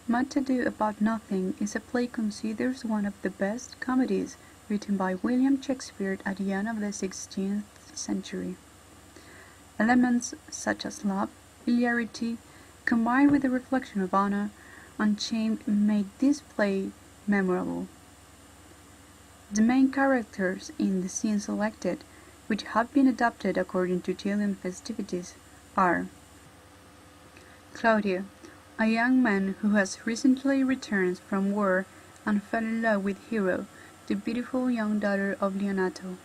Much Ado About Nothing is a play considered one of the best comedies written by William Shakespeare at the end of the 16th century. Elements such as love, hilarity, combined with the reflection of honor and shame make this play memorable. The main characters in the scenes selected, which have been adapted according to Chilean festivities, are Claudio, a young man who has recently returned from war and fell in love with Hero, the beautiful young daughter of Leonato.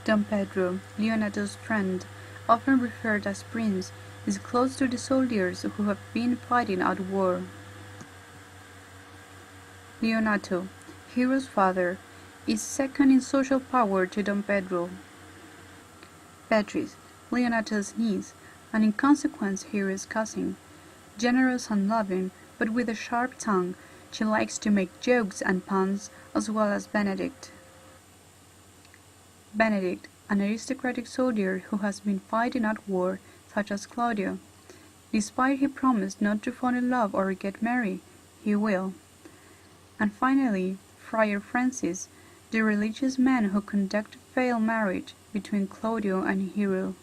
Don Pedro, Leonato's friend, often referred as Prince, is close to the soldiers who have been fighting at war. Leonato, Hero's father, is second in social power to Don Pedro. Beatrice, Leonato's niece, and in consequence Hero's cousin. Generous and loving, but with a sharp tongue, she likes to make jokes and puns, as well as Benedict. Benedict, an aristocratic soldier who has been fighting at war, such as Claudio. Despite he promised not to fall in love or get married, he will. And finally, Friar Francis, the religious man who conducted failed marriage between Claudio and Hero.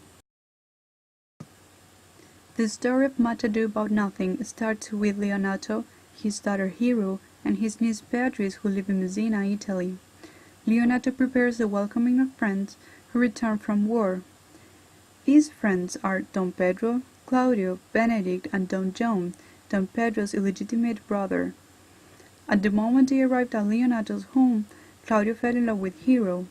The story of Much Ado About Nothing starts with Leonato, his daughter Hero, and his niece Beatrice who live in Messina, Italy. Leonato prepares the welcoming of friends who return from war. These friends are Don Pedro, Claudio, Benedict, and Don John, Don Pedro's illegitimate brother. At the moment they arrived at Leonato's home, Claudio fell in love with Hero.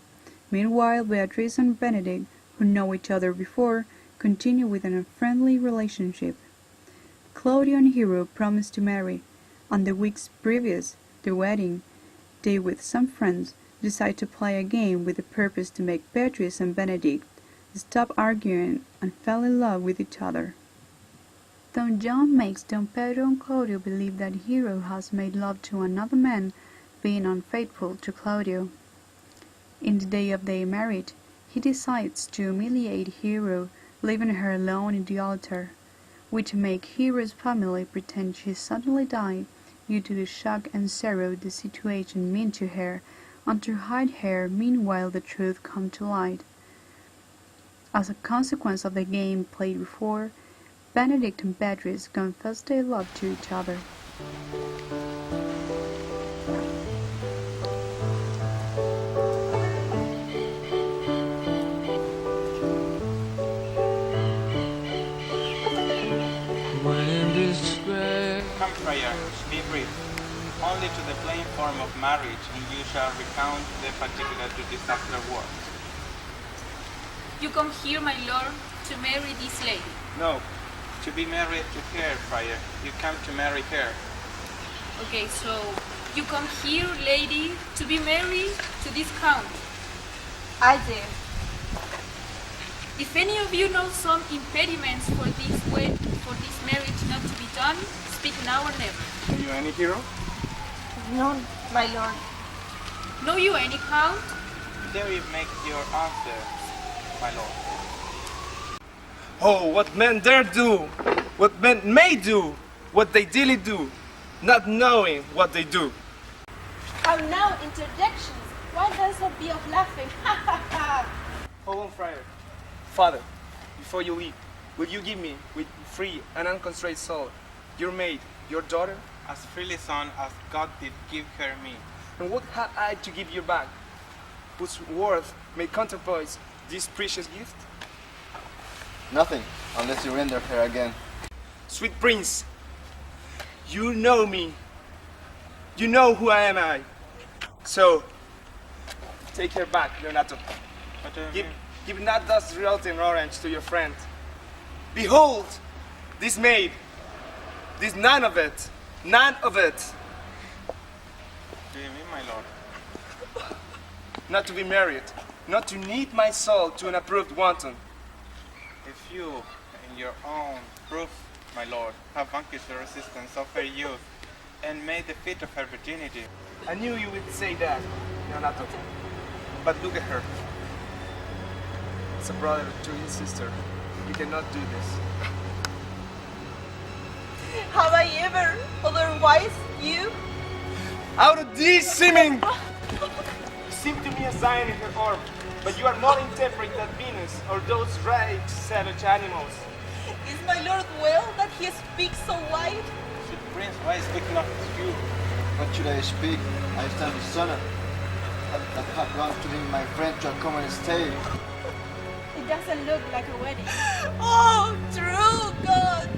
Meanwhile, Beatrice and Benedict, who know each other before, continue with an unfriendly relationship. Claudio and Hero promise to marry. On the weeks previous their wedding, they with some friends decide to play a game with the purpose to make Beatrice and Benedict stop arguing and fall in love with each other. Don John makes Don Pedro and Claudio believe that Hero has made love to another man, being unfaithful to Claudio. In the day of their marriage, he decides to humiliate Hero, leaving her alone in the altar, which make Hero's family pretend she suddenly died due to the shock and sorrow the situation meant to her, and to hide her meanwhile the truth come to light. As a consequence of the game played before, Benedict and Beatrice confess their love to each other. Come, friar, be brief. Only to the plain form of marriage, and you shall recount the particular duties afterwards. You come here, my lord, to marry this lady. No, to be married to her, friar. You come to marry her. Okay, so you come here, lady, to be married to this count. I do. If any of you know some impediments for this marriage not to be done, speak now or never. Are you any hero? None, my lord. Know you any count? There you make your answer, my lord. Oh, what men dare do, what men may do, what they daily do, not knowing what they do. How now interjections? Why does that be of laughing? Ha ha ha! Hold on, friar. Father, before you leave, will you give me, with free and unconstrained soul, your maid, your daughter? As freely son as God did give her me. And what have I to give you back, whose worth may counterpoise this precious gift? Nothing, unless you render her again. Sweet prince, you know me. You know who I am. So, take her back, Leonato. Give not thus rotten orange to your friend. Behold, this maid, this none of it. None of it. Do you mean, my lord? Not to be married, not to need my soul to an approved wanton. If you, in your own proof, my lord, have vanquished the resistance of her youth, and made the feat of her virginity. I knew you would say that, Leonato. But look at her. As a brother to his sister, you cannot do this. never, otherwise you. Out of this seeming! Seem to me a sign in her orb, but you are more intemperate than Venus or those rare savage animals. Is my lord well that he speaks so wide? The prince, why speak not to you? What should I speak? I stand dishonored. That had gone to him my friend to a common stay. It doesn't look like a wedding. Oh, true God!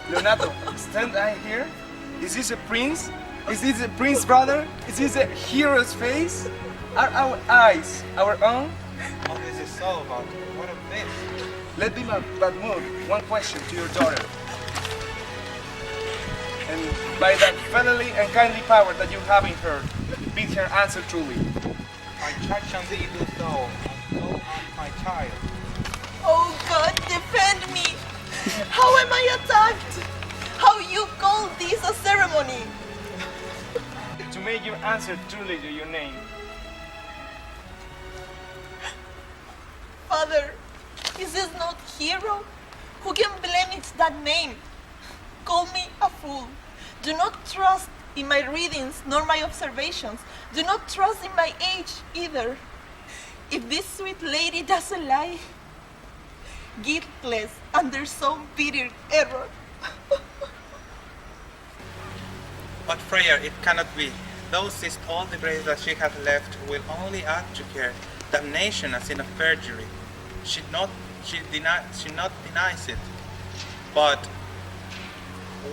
Leonardo, stand I here? Is this a prince? Is this a prince, brother? Is this a hero's face? Are our eyes our own? All this is so, but what of this? Let me but move one question to your daughter. And by that felony and kindly power that you have in her, bid her answer truly. I charge on thee do so, and so on my child. Oh God, defend me! How am I attacked? How you call this a ceremony? To make your answer truly to your name. Father, is this not hero? Who can blame it that name? Call me a fool. Do not trust in my readings nor my observations. Do not trust in my age either. If this sweet lady doesn't lie, guiltless under some bitter error. But Freya, it cannot be. Thou seest all the grace that she hath left will only add to her damnation as in a perjury. She not denies it. But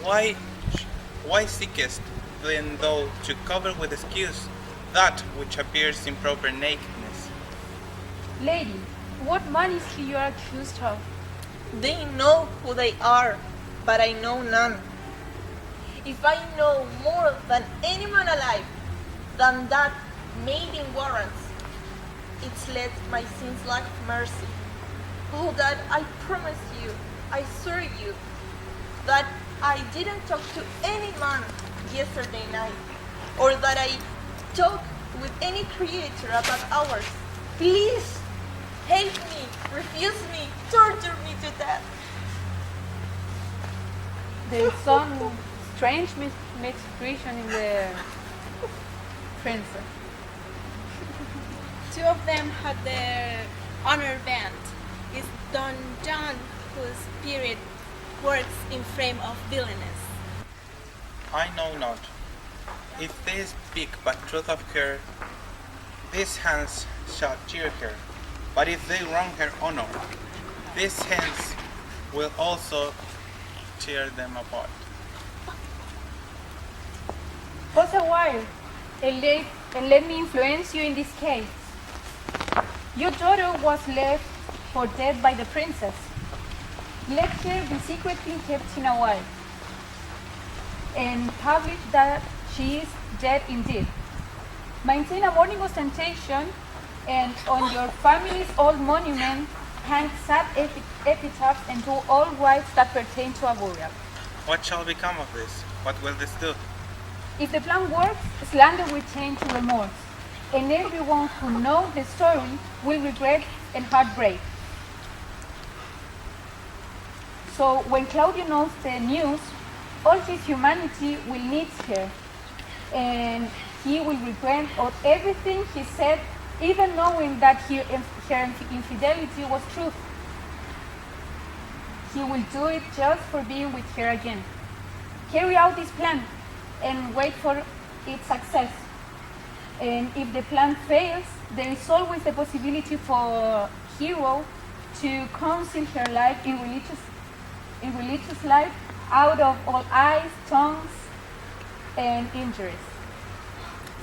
why seekest then thou to cover with excuse that which appears in proper nakedness? Lady, what man is he you are accused of? They know who they are, but I know none. If I know more than anyone alive, than that maiden warrants, it's let my sins lack mercy. Oh, that I promise you, I swear you, that I didn't talk to any man yesterday night, or that I talked with any creature at that hour. Please, hate me, refuse me, torture me to death. There is some strange misexpression in the princess. Two of them had their honor band. It's Don John whose spirit works in frame of villainous. I know not. If they speak but truth of her, these hands shall cheer her. But if they wrong her honor, these hands will also tear them apart. Pause a while and let me influence you in this case. Your daughter was left for dead by the princess. Let her be secretly kept in a while and publish that she is dead indeed. Maintain a mourning ostentation, and on your family's old monument hang sad epitaphs and do all rites that pertain to a burial. What shall become of this? What will this do? If the plan works, slander will change to remorse, and everyone who knows the story will regret and heartbreak. So when Claudio knows the news, all his humanity will need her, and he will regret of everything he said, even knowing that her infidelity was true. He will do it just for being with her again. Carry out this plan and wait for its success. And if the plan fails, there is always the possibility for Hero to conceal her life in religious life out of all eyes, tongues, and injuries.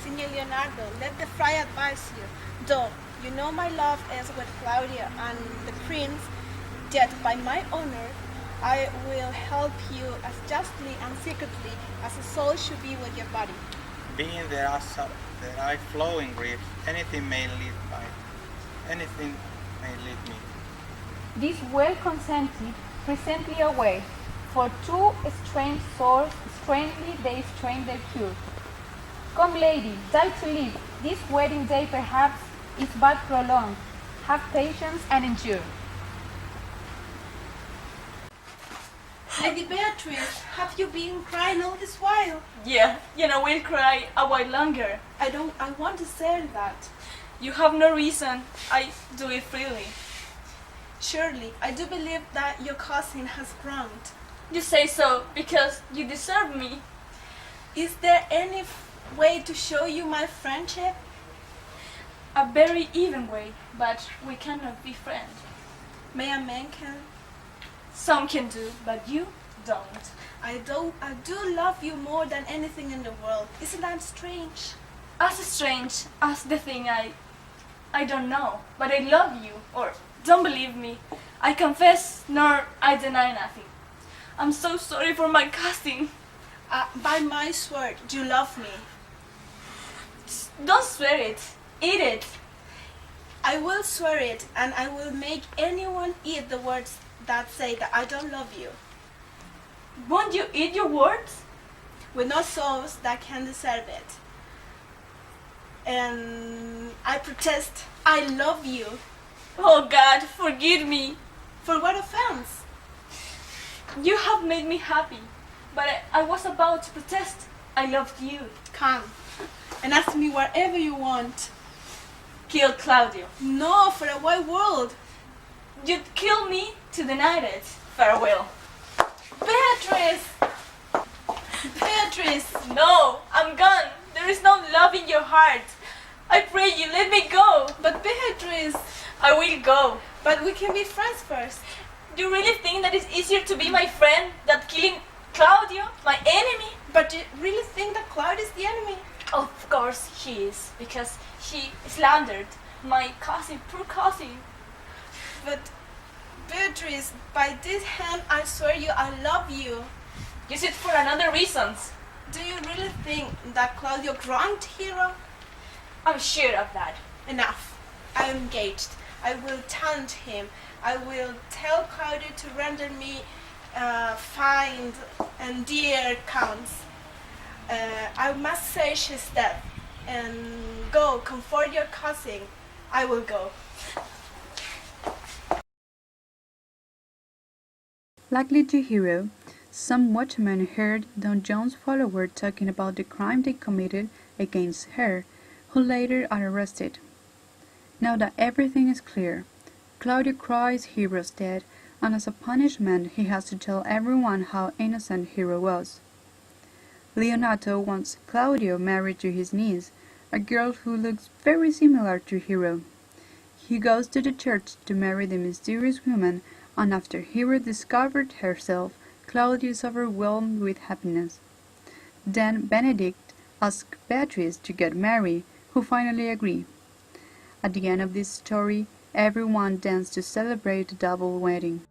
Signor Leonardo, let the friar advise you. Though you know my love is with Claudia and the prince, yet by my honor I will help you as justly and secretly as a soul should be with your body. Being there I flow in grief, anything may lead me. This well consented presently away, for two strange swords strangely they strain their cure. Come, lady, die to live. This wedding day perhaps is but prolonged. Have patience and endure. Lady Beatrice, have you been crying all this while? Yeah, we'll cry a while longer. I want to say that. You have no reason. I do it freely. Surely, I do believe that your cousin has wronged. You say so because you deserve me. Is there any way to show you my friendship? A very even way, but we cannot be friends. May a man can? Some can do, but you don't. I do love you more than anything in the world. Isn't that strange? As strange as the thing I don't know, but I love you, or don't believe me. I confess, nor I deny nothing. I'm so sorry for my cousin. By my sword, you love me. Don't swear it. Eat it. I will swear it, and I will make anyone eat the words that say that I don't love you. Won't you eat your words? With no souls that can deserve it. And I protest, I love you. Oh God, forgive me. For what offense? You have made me happy, but I was about to protest. I loved you. Come, and ask me whatever you want. Kill Claudio. No, for a wide world. You'd kill me to deny it. Farewell. Beatrice! Beatrice! No, I'm gone. There is no love in your heart. I pray you, let me go. But Beatrice! I will go. But we can be friends first. Do you really think that it's easier to be my friend than killing Claudio, my enemy? But do you really think that Claudio is the enemy? Of course he is, because he slandered my cousin, poor cousin. But Beatrice, by this hand I swear you I love you. Use it for another reasons. Do you really think that Claudio wronged Hero? I'm sure of that. Enough. I am engaged. I will taunt him. I will tell Claudio to render me fine and dear counts. I must say she's dead. And go, comfort your cousin. I will go. Luckily to Hero, some watchmen heard Don John's followers talking about the crime they committed against her, who later are arrested. Now that everything is clear, Claudio cries Hero's dead, and as a punishment he has to tell everyone how innocent Hero was. Leonato wants Claudio married to his niece, a girl who looks very similar to Hero. He goes to the church to marry the mysterious woman, and after Hero discovered herself, Claudio is overwhelmed with happiness. Then Benedict asks Beatrice to get married, who finally agree. At the end of this story, everyone dances to celebrate the double wedding.